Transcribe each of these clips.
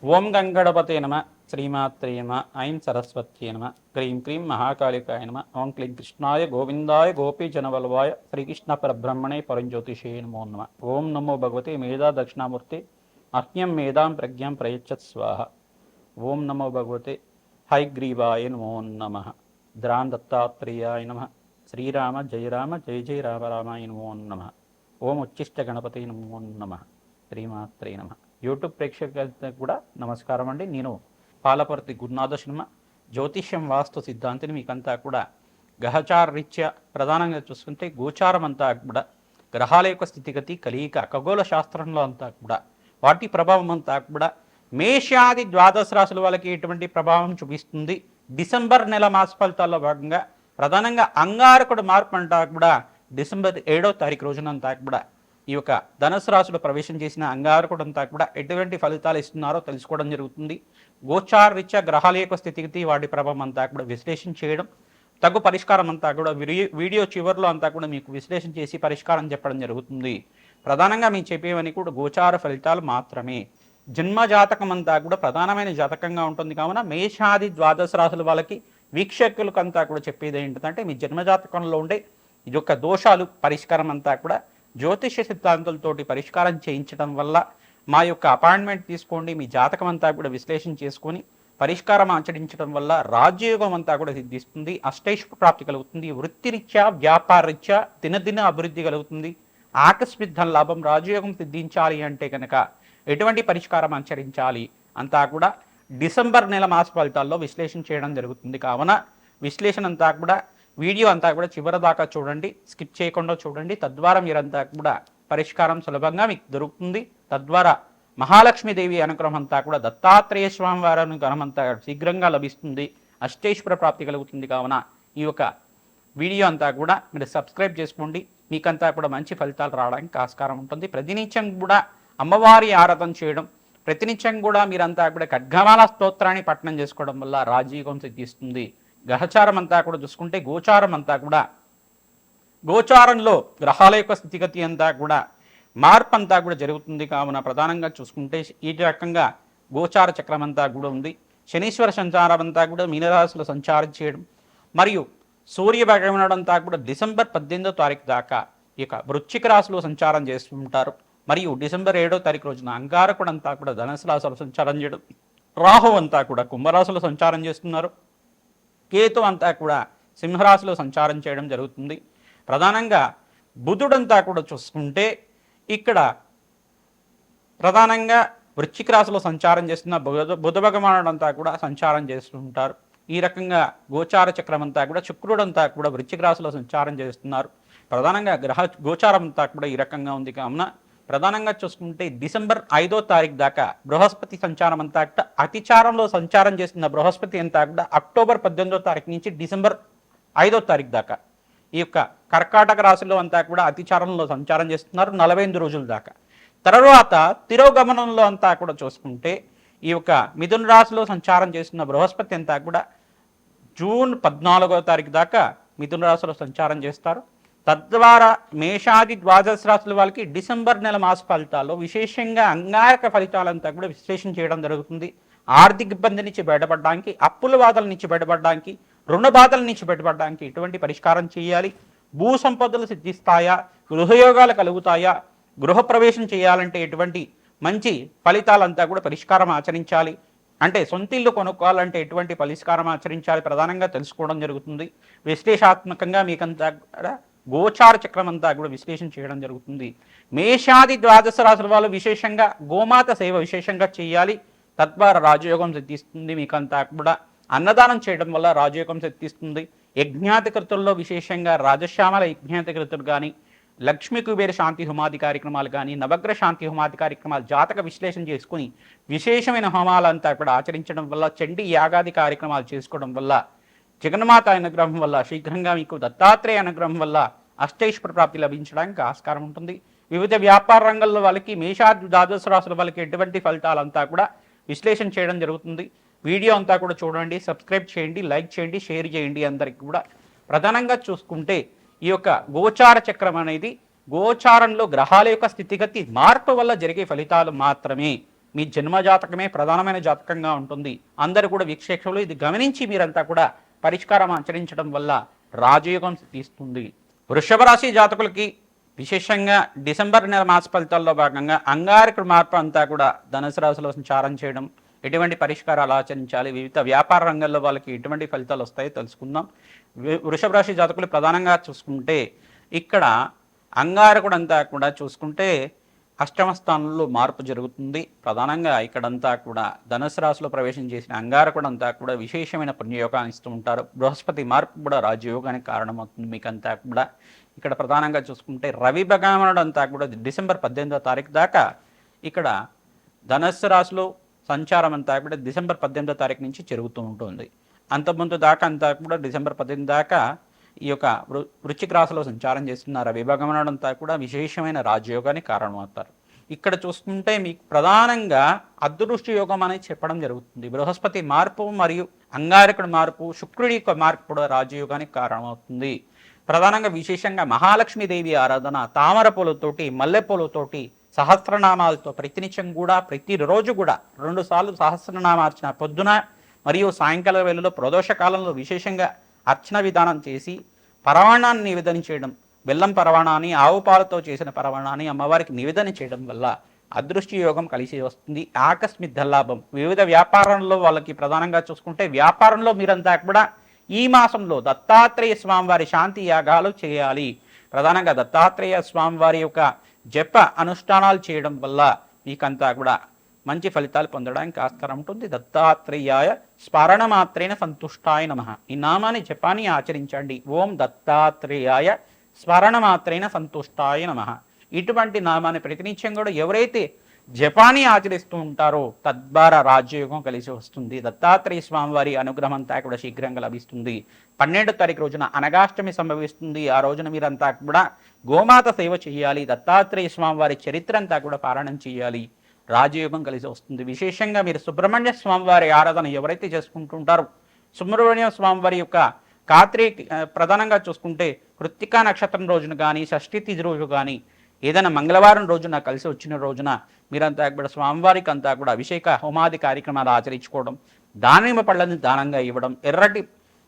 ఓం గంగణపతే నమ శ్రీమాత్రే నమ ఐం సరస్వత్యే నమ క్రీం క్రీం మహాకాళికాయ నమ ఓం క్లీం కృష్ణాయ గోవిందాయ గోపీజనవల్వాయ శ్రీకృష్ణ పరబ్రహ్మణే పరంజ్యోతిషే నమో నమ ఓం నమో భగవతే మేధా దక్షిణామూర్తి అహ్యం మేధాం ప్రజ్ఞాం ప్రయచ్చత్ స్వాహ ఓం నమో భగవతే హైగ్రీవాయ నమో నమ ద్రాన్ దత్తాత్రేయాయ నమ శ్రీరామ జయ రామ జయ జయ రామ రామాయ నమో నమ ఓం ఉచ్చిష్ట గణపతి నమో నమ శ్రీమాత్రే నమ. యూట్యూబ్ ప్రేక్షకులకు కూడా నమస్కారం అండి. నేను పాలపర్తి గురునాథ శర్మ, జ్యోతిష్యం వాస్తు సిద్ధాంతిని. మీకంతా కూడా గ్రహచార రీత్యా ప్రధానంగా చూసుకుంటే గోచారం అంతా కూడా గ్రహాల యొక్క స్థితిగతి కలియిక ఖగోళ శాస్త్రంలో అంతా కూడా వాటి ప్రభావం అంతా కూడా మేషాది ద్వాదశ రాశుల వాళ్ళకి ఎటువంటి ప్రభావం చూపిస్తుంది. డిసెంబర్ నెల మాస ఫలితాల్లో భాగంగా ప్రధానంగా అంగారకుడు మార్పు అంతా కూడా డిసెంబర్ 7వ తారీఖు రోజునంతా కూడా ఈ యొక్క ధనుసు రాశిలో ప్రవేశం చేసిన అంగారకుడు అంతా కూడా ఎటువంటి ఫలితాలు ఇస్తున్నారో తెలుసుకోవడం జరుగుతుంది. గోచార రీత్యా గ్రహాల యొక్క స్థితిగతి వాటి ప్రభావం అంతా కూడా విశ్లేషణ చేయడం, తగు పరిష్కారం అంతా కూడా వీడియో చివరిలో అంతా కూడా మీకు విశ్లేషణ చేసి పరిష్కారం చెప్పడం జరుగుతుంది. ప్రధానంగా మేము చెప్పేవన్నీ కూడా గోచార ఫలితాలు మాత్రమే. జన్మ జాతకం అంతా కూడా ప్రధానమైన జాతకంగా ఉంటుంది కావున మేషాది ద్వాదశ రాశుల వాళ్ళకి వీక్షకులకంతా కూడా చెప్పేది ఏంటంటే మీ జన్మజాతకంలో ఉండే ఈ యొక్క దోషాలు పరిష్కారం అంతా కూడా జ్యోతిష్య సిద్ధాంతాలతోటి పరిష్కారం చేయించడం వల్ల మా యొక్క అపాయింట్మెంట్ తీసుకోండి, మీ జాతకం అంతా కూడా విశ్లేషణ చేసుకొని పరిష్కారం ఆచరించడం వల్ల రాజ్యయోగం అంతా కూడా సిద్ధిస్తుంది, అష్టైశ్వర్య ప్రాప్తి కలుగుతుంది, వృత్తిరీత్యా వ్యాపారరీత్యా దినదిన అభివృద్ధి కలుగుతుంది, ఆకస్మిక ధన లాభం. రాజయోగం సిద్ధించాలి అంటే కనుక ఎటువంటి పరిష్కారం ఆచరించాలి అంతా కూడా డిసెంబర్ నెల మాస ఫలితాల్లో విశ్లేషణ చేయడం జరుగుతుంది. కావున విశ్లేషణ అంతా కూడా వీడియో అంతా కూడా చివరి దాకా చూడండి, స్కిప్ చేయకుండా చూడండి. తద్వారా మీరంతా కూడా పరిష్కారం సులభంగా మీకు దొరుకుతుంది. తద్వారా మహాలక్ష్మీదేవి అనుగ్రహం అంతా కూడా దత్తాత్రేయ స్వామి వారి అనుగ్రహం అంతా శీఘ్రంగా లభిస్తుంది, అష్టైశ్వర ప్రాప్తి కలుగుతుంది. కావున ఈ యొక్క వీడియో అంతా కూడా మీరు సబ్స్క్రైబ్ చేసుకోండి, మీకంతా కూడా మంచి ఫలితాలు రావడానికి ఆస్కారం ఉంటుంది. ప్రతినిత్యం కూడా అమ్మవారి ఆరాధన చేయడం, ప్రతినిత్యం కూడా మీరంతా కూడా ఖడ్గమాల స్తోత్రాన్ని పఠనం చేసుకోవడం వల్ల రాజయోగం సిద్ధిస్తుంది. గ్రహచారం అంతా కూడా చూసుకుంటే గోచారం అంతా కూడా గోచారంలో గ్రహాల యొక్క స్థితిగతి అంతా కూడా మార్పు అంతా కూడా జరుగుతుంది. కావున ప్రధానంగా చూసుకుంటే ఈ రకంగా గోచార చక్రం అంతా కూడా ఉంది. శనీశ్వర సంచారం అంతా కూడా మీనరాశిలో సంచారం చేయడం మరియు సూర్య భగవానుడు అంతా కూడా డిసెంబర్ 18వ తారీఖు దాకా ఇక వృశ్చిక రాశిలో సంచారం చేస్తుంటారు. మరియు డిసెంబర్ 7వ తారీఖు రోజున అంగారకుడు అంతా కూడా ధనుసు రాశిలో సంచారం చేయడం, రాహు అంతా కూడా కుంభరాశిలో సంచారం చేస్తున్నారు, కేతు అంతా కూడా సింహరాశిలో సంచారం చేయడం జరుగుతుంది. ప్రధానంగా బుధుడంతా కూడా చూసుకుంటే ఇక్కడ ప్రధానంగా వృశ్చిక రాశిలో సంచారం చేస్తున్న బుధ భగవానుడు అంతా కూడా సంచారం చేస్తుంటారు. ఈ రకంగా గోచార చక్రం అంతా కూడా శుక్రుడంతా కూడా వృశ్చిక రాశిలో సంచారం చేస్తున్నారు. ప్రధానంగా గోచారం అంతా కూడా ఈ రకంగా ఉంది. కావున ప్రధానంగా చూసుకుంటే డిసెంబర్ 5వ తారీఖు దాకా బృహస్పతి సంచారం అంతా కూడా అతిచారంలో సంచారం చేస్తున్న బృహస్పతి అంతా కూడా అక్టోబర్ 18వ తారీఖు నుంచి డిసెంబర్ 5వ తారీఖు దాకా ఈ యొక్క కర్కాటక రాశిలో అంతా కూడా అతిచారంలో సంచారం చేస్తున్నారు 48 రోజుల దాకా. తర్వాత తిరోగమనంలో అంతా కూడా చూసుకుంటే ఈ యొక్క మిథున రాశిలో సంచారం చేస్తున్న బృహస్పతి అంతా కూడా జూన్ 14వ తారీఖు దాకా మిథున రాశిలో సంచారం చేస్తారు. తద్వారా మేషాది ద్వాదశ రాశుల వాళ్ళకి డిసెంబర్ నెల మాస ఫలితాల్లో విశేషంగా అంగారక ఫలితాలంతా కూడా విశ్లేషణ చేయడం జరుగుతుంది. ఆర్థిక ఇబ్బంది నుంచి బయటపడడానికి, అప్పుల బాధల నుంచి బయటపడడానికి, రుణ బాధల నుంచి బయటపడడానికి ఎటువంటి పరిష్కారం చేయాలి, భూ సంపదలు సిద్ధిస్తాయా, గృహయోగాలు కలుగుతాయా, గృహప్రవేశం చేయాలంటే ఎటువంటి మంచి ఫలితాలంతా కూడా పరిష్కారం ఆచరించాలి, అంటే సొంత ఇల్లు కొనుక్కోవాలంటే ఎటువంటి పరిష్కారం ఆచరించాలి ప్రధానంగా తెలుసుకోవడం జరుగుతుంది. విశ్లేషాత్మకంగా మీకంతా గోచార చక్రం అంతా కూడా విశ్లేషణ చేయడం జరుగుతుంది. మేషాది ద్వాదశ రాశుల వాళ్ళు విశేషంగా గోమాత సేవ విశేషంగా చేయాలి, తద్వారా రాజయోగం సిద్ధిస్తుంది. మీకంతా కూడా అన్నదానం చేయడం వల్ల రాజయోగం సిద్ధిస్తుంది. యజ్ఞాతికృతుల్లో విశేషంగా రాజశ్యామల యజ్ఞాతికృతులు కానీ, లక్ష్మీ కుబేర శాంతి హోమాది కార్యక్రమాలు కానీ, నవగ్రహ శాంతి హోమాది కార్యక్రమాలు జాతక విశ్లేషణ చేసుకుని విశేషమైన హోమాలంతా కూడా ఆచరించడం వల్ల, చండీ యాగాది కార్యక్రమాలు చేసుకోవడం వల్ల, జగన్మాత అనుగ్రహం వల్ల, శీఘ్రంగా మీకు దత్తాత్రేయ అనుగ్రహం వల్ల అష్టైశ్వర్య ప్రాప్తి లభించడానికి ఆస్కారం ఉంటుంది. వివిధ వ్యాపార రంగంలో వాళ్ళకి మేషాది ద్వాదశ రాశుల వాళ్ళకి ఎటువంటి ఫలితాలంతా కూడా విశ్లేషణ చేయడం జరుగుతుంది. వీడియో అంతా కూడా చూడండి, సబ్స్క్రైబ్ చేయండి, లైక్ చేయండి, షేర్ చేయండి. అందరికీ కూడా ప్రధానంగా చూసుకుంటే ఈ యొక్క గోచార చక్రం అనేది గోచారంలో గ్రహాల యొక్క స్థితిగతి మార్పు వల్ల జరిగే ఫలితాలు మాత్రమే. మీ జన్మ జాతకమే ప్రధానమైన జాతకంగా ఉంటుంది. అందరూ కూడా వీక్షకులు ఇది గమనించి మీరంతా కూడా పరిష్కారం ఆచరించడం వల్ల రాజయోగం సిద్ధిస్తుంది. వృషభ రాశి జాతకులకి విశేషంగా డిసెంబర్ నెల మాస ఫలితాల్లో భాగంగా అంగారకుడి మార్పు అంతా కూడా ధనుసు రాశిలో సంచారం చేయడం, ఎటువంటి పరిష్కారాలు ఆచరించాలి, వివిధ వ్యాపార రంగంలో వాళ్ళకి ఎటువంటి ఫలితాలు వస్తాయో తెలుసుకుందాం. వృషభ రాశి జాతకులు ప్రధానంగా చూసుకుంటే ఇక్కడ అంగారకుడు అంతా కూడా చూసుకుంటే అష్టమ స్థానంలో మార్పు జరుగుతుంది. ప్రధానంగా ఇక్కడంతా కూడా ధనుసు రాశిలో ప్రవేశం చేసిన అంగారకుడు అంతా కూడా విశేషమైన పుణ్యయోగాన్ని ఇస్తూ ఉంటారు. బృహస్పతి మార్పు కూడా రాజయోగానికి కారణమవుతుంది. మీకంతా కూడా ఇక్కడ ప్రధానంగా చూసుకుంటే రవి భగవానుడు అంతా కూడా డిసెంబర్ 18వ తారీఖు దాకా ఇక్కడ ధనుస్సు రాశిలో సంచారం అంతా కూడా డిసెంబర్ 18వ తారీఖు నుంచి జరుగుతూ ఉంటుంది. అంతకుముందు దాకా అంతా కూడా డిసెంబర్ 18 దాకా ఈ యొక్క వృశ్చిక రాశిలో సంచారం చేస్తున్న రవి భగవానుడు అంతా కూడా విశేషమైన రాజయోగానికి కారణమవుతారు. ఇక్కడ చూసుకుంటే మీకు ప్రధానంగా అదృష్ట యోగం అనేది చెప్పడం జరుగుతుంది. బృహస్పతి మార్పు మరియు అంగారకుడి మార్పు, శుక్రుడి యొక్క మార్పు కూడా రాజయోగానికి కారణమవుతుంది. ప్రధానంగా విశేషంగా మహాలక్ష్మీదేవి ఆరాధన తామర పూలతోటి, మల్లెపూలతోటి, సహస్రనామాలతో ప్రతినిత్యం కూడా ప్రతిరోజు కూడా 2 సార్లు సహస్రనామార్చన పొద్దున మరియు సాయంకాల వేళలో ప్రదోష కాలంలో విశేషంగా అర్చన విధానం చేసి పరవాణాన్ని నివేదన చేయడం, బెల్లం పరవాణాన్ని, ఆవు పాలతో చేసిన పరవాణాన్ని అమ్మవారికి నివేదన చేయడం వల్ల అదృష్టి యోగం కలిసి వస్తుంది. ఆకస్మిక ధనలాభం. వివిధ వ్యాపారంలో వాళ్ళకి ప్రధానంగా చూసుకుంటే వ్యాపారంలో మీరంతా కూడా ఈ మాసంలో దత్తాత్రేయ స్వామివారి శాంతి యాగాలు చేయాలి. ప్రధానంగా దత్తాత్రేయ స్వామివారి యొక్క జప అనుష్ఠానాలు చేయడం వల్ల మీకంతా కూడా మంచి ఫలితాలు పొందడానికి ఆస్కారం ఉంటుంది. దత్తాత్రేయాయ స్మరణ మాత్రేణ సంతుష్టాయ నమః. ఈ నామాన్ని జపాన్ని ఆచరించండి. ఓం దత్తాత్రేయాయ స్మరణ మాత్రేణ సంతుష్టాయ నమః. ఇటువంటి నామాన్ని ప్రతినిత్యం కూడా ఎవరైతే జపాన్ని ఆచరిస్తూ ఉంటారో తద్వారా రాజ్యయోగం కలిసి వస్తుంది. దత్తాత్రేయ స్వామివారి అనుగ్రహం అంతా కూడా శీఘ్రంగా లభిస్తుంది. 12వ తారీఖు రోజున అనగాష్టమి సంభవిస్తుంది. ఆ రోజున మీరంతా కూడా గోమాత సేవ చేయాలి. దత్తాత్రేయ స్వామివారి చరిత్ర అంతా కూడా పారాయణం చేయాలి. రాజయోగం కలిసి వస్తుంది. విశేషంగా మీరు సుబ్రహ్మణ్య స్వామివారి ఆరాధన ఎవరైతే చేసుకుంటుంటారో సుబ్రహ్మణ్య స్వామివారి యొక్క కార్తీ ప్రధానంగా చూసుకుంటే కృత్తికా నక్షత్రం రోజున కానీ, షష్ఠి తిథి రోజు కానీ, ఏదైనా మంగళవారం రోజున కలిసి వచ్చిన రోజున మీరంతా కూడా స్వామివారికి అంతా కూడా అభిషేక హోమాది కార్యక్రమాలు ఆచరించుకోవడం, దానిమ్మ పళ్ళని దానంగా ఇవ్వడం, ఎర్రటి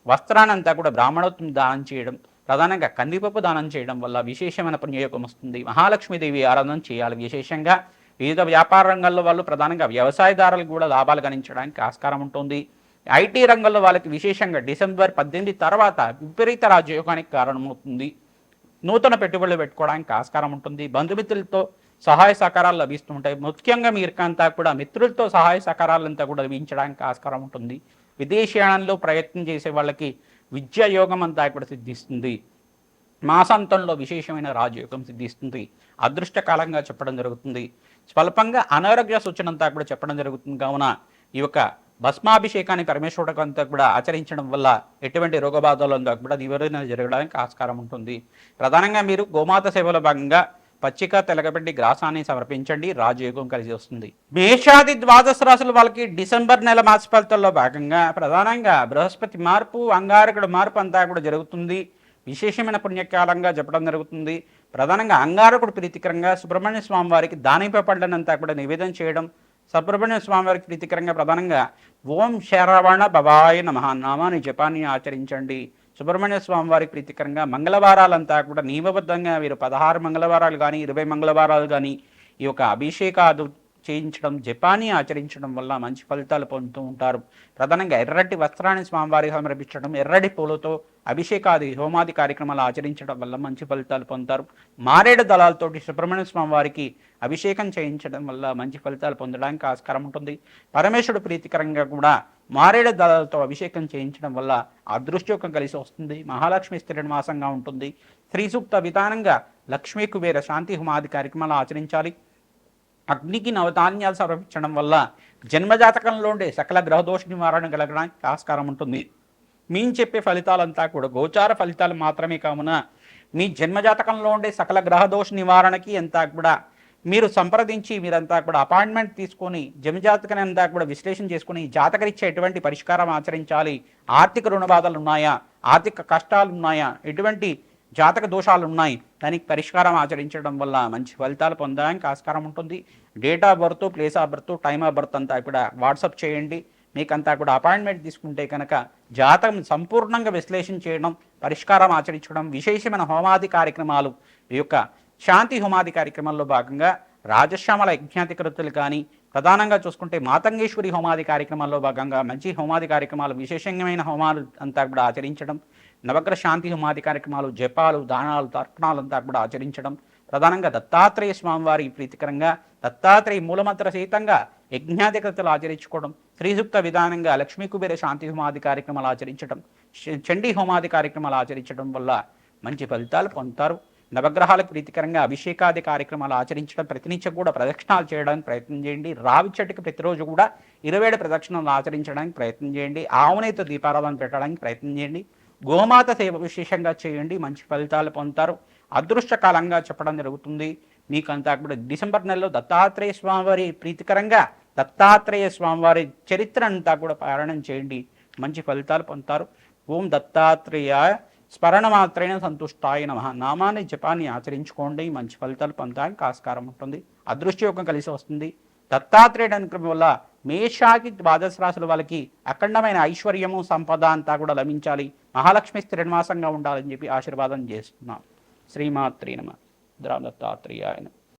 వస్త్రాన్ని అంతా కూడా బ్రాహ్మణోత్వం దానం చేయడం, ప్రధానంగా కందిపప్పు దానం చేయడం వల్ల విశేషమైన పుణ్యయోగం వస్తుంది. మహాలక్ష్మీదేవి ఆరాధన చేయాలి. విశేషంగా వివిధ వ్యాపార రంగాల్లో వాళ్ళు ప్రధానంగా వ్యవసాయదారులకు కూడా లాభాలు గణించడానికి ఆస్కారం ఉంటుంది. ఐటీ రంగంలో వాళ్ళకి విశేషంగా డిసెంబర్ 18 తర్వాత విపరీత రాజయోగానికి కారణమవుతుంది. నూతన పెట్టుబడులు పెట్టుకోవడానికి ఆస్కారం ఉంటుంది. బంధుమిత్రులతో సహాయ సహకారాలు లభిస్తూ ఉంటాయి. ముఖ్యంగా మీరంతా కూడా మిత్రులతో సహాయ సహకారాలంతా కూడా లభించడానికి ఆస్కారం ఉంటుంది. విదేశీయానంలో ప్రయత్నం చేసే వాళ్ళకి విద్యా యోగం అంతా కూడా సిద్ధిస్తుంది. మాసాంతంలో విశేషమైన రాజయోగం సిద్ధిస్తుంది. అదృష్టకాలంగా చెప్పడం జరుగుతుంది. స్వల్పంగా అనారోగ్య సూచన అంతా కూడా చెప్పడం జరుగుతుంది. కావున ఈ యొక్క భస్మాభిషేకాన్ని పరమేశ్వరుడికి అంతా కూడా ఆచరించడం వల్ల ఎటువంటి రోగబాధలు అంతా కూడా నివారణ జరగడానికి ఆస్కారం ఉంటుంది. ప్రధానంగా మీరు గోమాత సేవలో భాగంగా పచ్చిక తెలగబెట్టి గ్రాసాన్ని సమర్పించండి. రాజయోగం కలిసి వస్తుంది. మేషాది ద్వాదశ రాశుల వాళ్ళకి డిసెంబర్ నెల మాస ఫలితాల్లో భాగంగా ప్రధానంగా బృహస్పతి మార్పు, అంగారకుడు మార్పు అంతా కూడా జరుగుతుంది. విశేషమైన పుణ్యకాలంగా చెప్పడం జరుగుతుంది. ప్రధానంగా అంగారకుడు ప్రీతికరంగా సుబ్రహ్మణ్య స్వామి వారికి దానిప పళ్ళనంతా కూడా నివేదన చేయడం, సుబ్రహ్మణ్య స్వామి వారికి ప్రీతికరంగా ప్రధానంగా ఓం శరవణ భవాయ నమః నామాన్ని జపాన్ని ఆచరించండి. సుబ్రహ్మణ్య స్వామి వారికి ప్రీతికరంగా మంగళవారాలంతా కూడా నియమబద్ధంగా వీరు 16 మంగళవారాలు కానీ 20 మంగళవారాలు కానీ ఈ యొక్క అభిషేకాలు చేయించడం, జపాన్ని ఆచరించడం వల్ల మంచి ఫలితాలు పొందుతూ ఉంటారు. ప్రధానంగా ఎర్రటి వస్త్రాన్ని స్వామివారికి సమర్పించడం, ఎర్రటి పూలతో అభిషేకాది హోమాది కార్యక్రమాలు ఆచరించడం వల్ల మంచి ఫలితాలు పొందుతారు. మారేడు దళాలతోటి సుబ్రహ్మణ్య స్వామి వారికి అభిషేకం చేయించడం వల్ల మంచి ఫలితాలు పొందడానికి ఆస్కారం ఉంటుంది. పరమేశ్వరుడు ప్రీతికరంగా కూడా మారేడు దళాలతో అభిషేకం చేయించడం వల్ల అదృష్టయోగం కలిసి వస్తుంది. మహాలక్ష్మి స్థిర నివాసంగా ఉంటుంది. శ్రీ సూక్త విధానంగా లక్ష్మీ కుబేర శాంతి హోమాది కార్యక్రమాలు ఆచరించాలి. అగ్నికి నవధాన్యాలు సమర్పించడం వల్ల జన్మజాతకంలో ఉండే సకల గ్రహదోష నివారణ కలగడానికి ఆస్కారం ఉంటుంది. మేము చెప్పే ఫలితాలంతా కూడా గోచార ఫలితాలు మాత్రమే కావున మీ జన్మజాతకంలో ఉండే సకల గ్రహదోష నివారణకి అంతా కూడా మీరు సంప్రదించి మీరంతా కూడా అపాయింట్మెంట్ తీసుకొని జన్మజాతకాన్ని అంతా కూడా విశ్లేషణ చేసుకుని జాతకరీత్యా ఎటువంటి పరిష్కారం ఆచరించాలి, ఆర్థిక రుణ బాధలు ఉన్నాయా, ఆర్థిక కష్టాలు ఉన్నాయా, ఎటువంటి జాతక దోషాలు ఉన్నాయి, దానికి పరిష్కారం ఆచరించడం వల్ల మంచి ఫలితాలు పొందడానికి ఆస్కారం ఉంటుంది. Date of birth, place of birth, time of birth అంతా కూడా వాట్సాప్ చేయండి. మీకంతా కూడా అపాయింట్మెంట్ తీసుకుంటే కనుక జాతకం సంపూర్ణంగా విశ్లేషణ చేయడం, పరిష్కారం ఆచరించడం, విశేషమైన హోమాది కార్యక్రమాలు, ఈ యొక్క శాంతి హోమాది కార్యక్రమాల్లో భాగంగా రాజశ్యామల యజ్ఞాధికృతులు కానీ, ప్రధానంగా చూసుకుంటే మాతంగేశ్వరి హోమాది కార్యక్రమాల్లో భాగంగా మంచి హోమాది కార్యక్రమాలు, విశేషమైన హోమాలు అంతా కూడా ఆచరించడం, నవగ్రహ శాంతి హోమాది కార్యక్రమాలు, జపాలు, దానాలు, తర్పణాలు అంతా కూడా ఆచరించడం, ప్రధానంగా దత్తాత్రేయ స్వామివారి ప్రీతికరంగా దత్తాత్రేయ మూలమంత్ర సహితంగా యజ్ఞాధికృతులు ఆచరించుకోవడం, శ్రీసూక్త విధానంగా లక్ష్మీ కుబేర శాంతి హోమాది కార్యక్రమాలు ఆచరించడం, చండీ హోమాది కార్యక్రమాలు ఆచరించడం వల్ల మంచి ఫలితాలు పొందుతారు. నవగ్రహాలకు ప్రీతికరంగా అభిషేకాది కార్యక్రమాలు ఆచరించడం, ప్రతినిత్యం కూడా ప్రదక్షిణాలు చేయడానికి ప్రయత్నం చేయండి. రావి చెట్టుకి ప్రతిరోజు కూడా 27 ప్రదక్షిణాలు ఆచరించడానికి ప్రయత్నం చేయండి. ఆవునేతో దీపారాధన పెట్టడానికి ప్రయత్నం చేయండి. గోమాత సేవ విశేషంగా చేయండి, మంచి ఫలితాలు పొందుతారు. అదృష్టకాలంగా చెప్పడం జరుగుతుంది. మీకంతా కూడా డిసెంబర్ నెలలో దత్తాత్రేయ స్వామివారి ప్రీతికరంగా దత్తాత్రేయ స్వామివారి చరిత్ర అంతా కూడా పారాయణం చేయండి, మంచి ఫలితాలు పొందుతారు. ఓం దత్తాత్రేయాయ స్మరణ మాత్రైన సంతుష్టాయ నమః నామాన్ని జపాన్ని ఆచరించుకోండి, మంచి ఫలితాలు పొందడానికి ఆస్కారం ఉంటుంది. అదృష్టయోగం కలిసి వస్తుంది. దత్తాత్రేయుడు అనుగ్రహం వల్ల మేషాకి ద్వాదశ రాశుల వాళ్ళకి అఖండమైన ఐశ్వర్యము, సంపద అంతా కూడా లభించాలి, మహాలక్ష్మి స్థిరనివాసంగా ఉండాలని చెప్పి ఆశీర్వాదం చేస్తున్నాం. శ్రీమాత్రే నమః. దత్తాత్రేయాయ నమః.